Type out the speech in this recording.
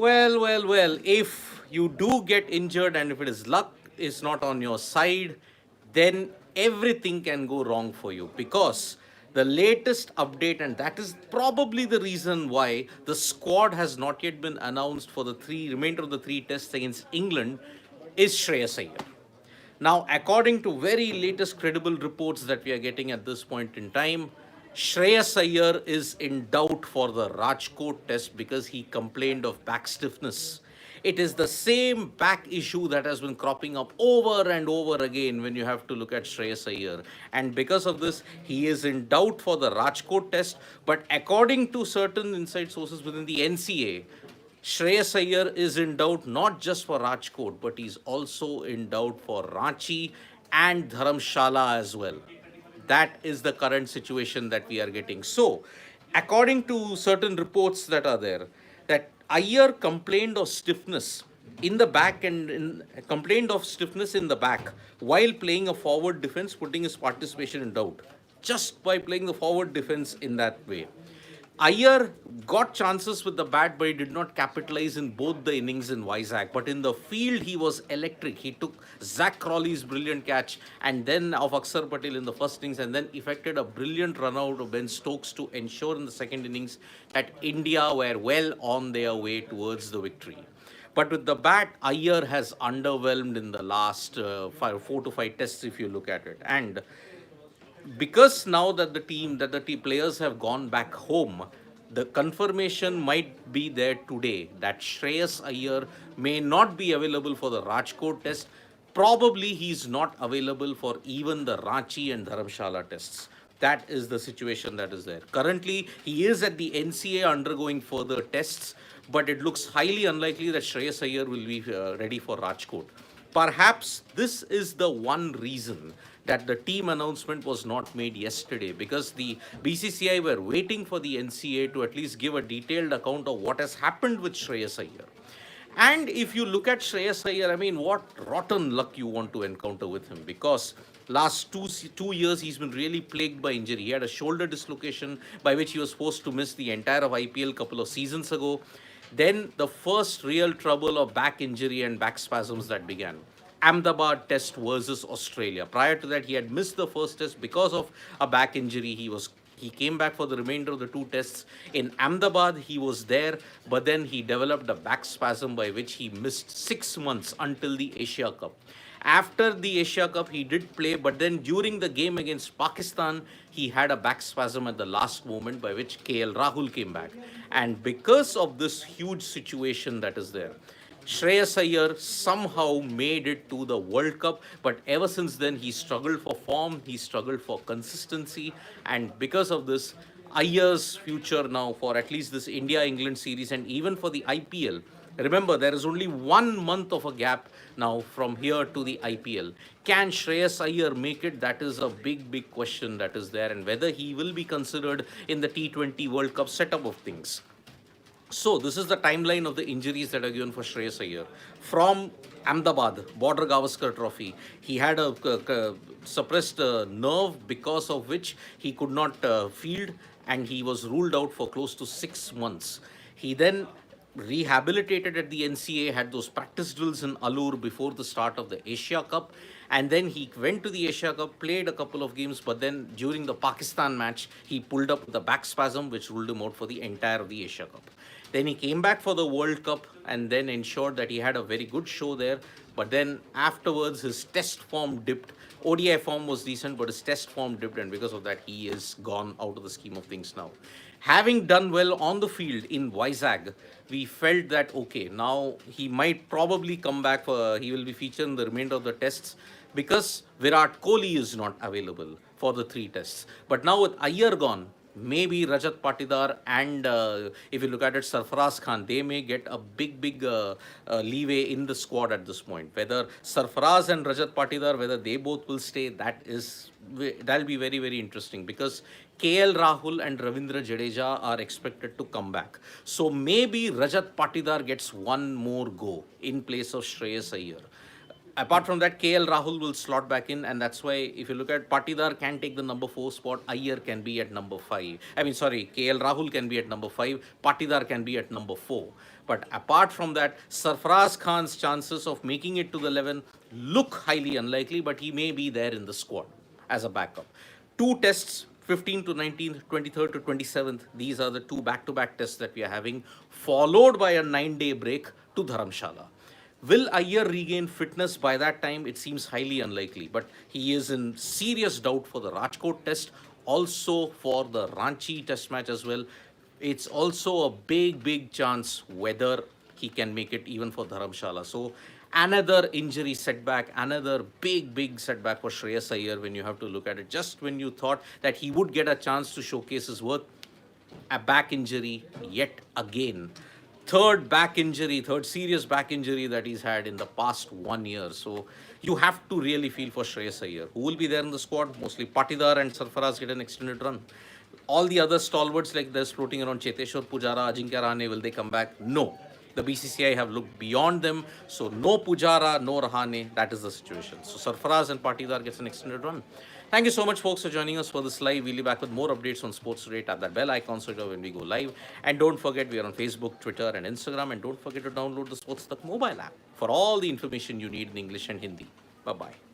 Well. If you do get injured and if it is luck is not on your side, then everything can go wrong for you because the latest update, and that is probably the reason why the squad has not yet been announced for the remainder of the three tests against England, is Shreyas Iyer. Now, according to very latest credible reports that we are getting at this point in time, Shreyas Iyer is in doubt for the Rajkot Test because he complained of back stiffness. It is the same back issue that has been cropping up over and over again when you have to look at Shreyas Iyer. And because of this, he is in doubt for the Rajkot Test. But according to certain inside sources within the NCA, Shreyas Iyer is in doubt not just for Rajkot, but he's also in doubt for Ranchi and Dharamshala as well. That is the current situation that we are getting. So, according to certain reports that are there, that Iyer complained of stiffness in the back complained of stiffness in the back while playing a forward defense, putting his participation in doubt just by playing the forward defense in that way. Iyer got chances with the bat, but he did not capitalize in both the innings in Vizag. But in the field, he was electric. He took Zach Crawley's brilliant catch and then of Akshar Patel in the first innings, and then effected a brilliant run out of Ben Stokes to ensure in the second innings that India were well on their way towards the victory. But with the bat, Iyer has underwhelmed in the last 4 to 5 tests, if you look at it. And because now that the players have gone back home, the confirmation might be there today that Shreyas Iyer may not be available for the Rajkot Test. Probably he's not available for even the Ranchi and Dharamshala tests. That is the situation that is there. Currently, he is at the NCA undergoing further tests, but it looks highly unlikely that Shreyas Iyer will be ready for Rajkot. Perhaps this is the one reason that the team announcement was not made yesterday, because the BCCI were waiting for the NCA to at least give a detailed account of what has happened with Shreyas Iyer. And if you look at Shreyas Iyer, I mean, what rotten luck you want to encounter with him, because last 2 years he's been really plagued by injury. He had a shoulder dislocation by which he was forced to miss the entire of IPL couple of seasons ago. Then the first real trouble of back injury and back spasms that began. Ahmedabad Test versus Australia. Prior to that, he had missed the first test because of a back injury. He came back for the remainder of the two tests. In Ahmedabad, he was there, but then he developed a back spasm by which he missed 6 months until the Asia Cup. After the Asia Cup, he did play, but then during the game against Pakistan, he had a back spasm at the last moment by which KL Rahul came back. And because of this huge situation that is there, Shreyas Iyer somehow made it to the World Cup, but ever since then he struggled for form, he struggled for consistency, and because of this, Iyer's future now for at least this India-England series and even for the IPL. Remember, there is only 1 month of a gap now from here to the IPL. Can Shreyas Iyer make it? That is a big question that is there, and whether he will be considered in the T20 World Cup setup of things. So this is the timeline of the injuries that are given for Shreyas Iyer. From Ahmedabad, Border Gavaskar Trophy, he had a suppressed nerve because of which he could not field, and he was ruled out for close to 6 months. He then rehabilitated at the NCA, had those practice drills in Alur before the start of the Asia Cup. And then he went to the Asia Cup, played a couple of games, but then during the Pakistan match, he pulled up the back spasm, which ruled him out for the entire of the Asia Cup. Then he came back for the World Cup and then ensured that he had a very good show there. But then afterwards, his test form dipped. ODI form was decent, but his test form dipped, and because of that, he is gone out of the scheme of things now. Having done well on the field in Vizag, we felt that, okay, now he might probably come back he will be featured in the remainder of the tests because Virat Kohli is not available for the three tests. But now with Iyer gone, maybe Rajat Patidar and if you look at it, Sarfaraz Khan, they may get a big leeway in the squad at this point. Whether Sarfaraz and Rajat Patidar, whether they both will stay, that'll be very interesting, because KL Rahul and Ravindra Jadeja are expected to come back. So maybe Rajat Patidar gets one more go in place of Shreyas Iyer. Apart from that, KL Rahul will slot back in, and that's why if you look at Patidar can take the number 4 spot, Iyer can be at number 5. I mean, sorry, KL Rahul can be at number 5, Patidar can be at number 4. But apart from that, Sarfaraz Khan's chances of making it to the 11 look highly unlikely, but he may be there in the squad as a backup. Two tests, 15th to 19th, 23rd to 27th. These are the two back-to-back tests that we are having, followed by a 9-day break to Dharamshala. Will Iyer regain fitness by that time? It seems highly unlikely, but he is in serious doubt for the Rajkot Test, also for the Ranchi Test match as well. It's also a big chance whether he can make it even for Dharamshala. So another injury setback, another big setback for Shreyas Iyer when you have to look at it. Just when you thought that he would get a chance to showcase his worth, a back injury yet again. Third serious back injury that he's had in the past 1 year. So you have to really feel for Shreyas Iyer. Who will be there in the squad? Mostly Patidar and Sarfaraz get an extended run. All the other stalwarts like this floating around, Cheteshwar Pujara, Ajinkya Rahane, will they come back? No. The BCCI have looked beyond them. So no Pujara, no Rahane. That is the situation. So Sarfaraz and Patidar gets an extended run. Thank you so much, folks, for joining us for this live. We'll be back with more updates on Sports Today. Tap that bell icon so you know when we go live. And don't forget, we are on Facebook, Twitter, and Instagram. And don't forget to download the SportsTak mobile app for all the information you need in English and Hindi. Bye-bye.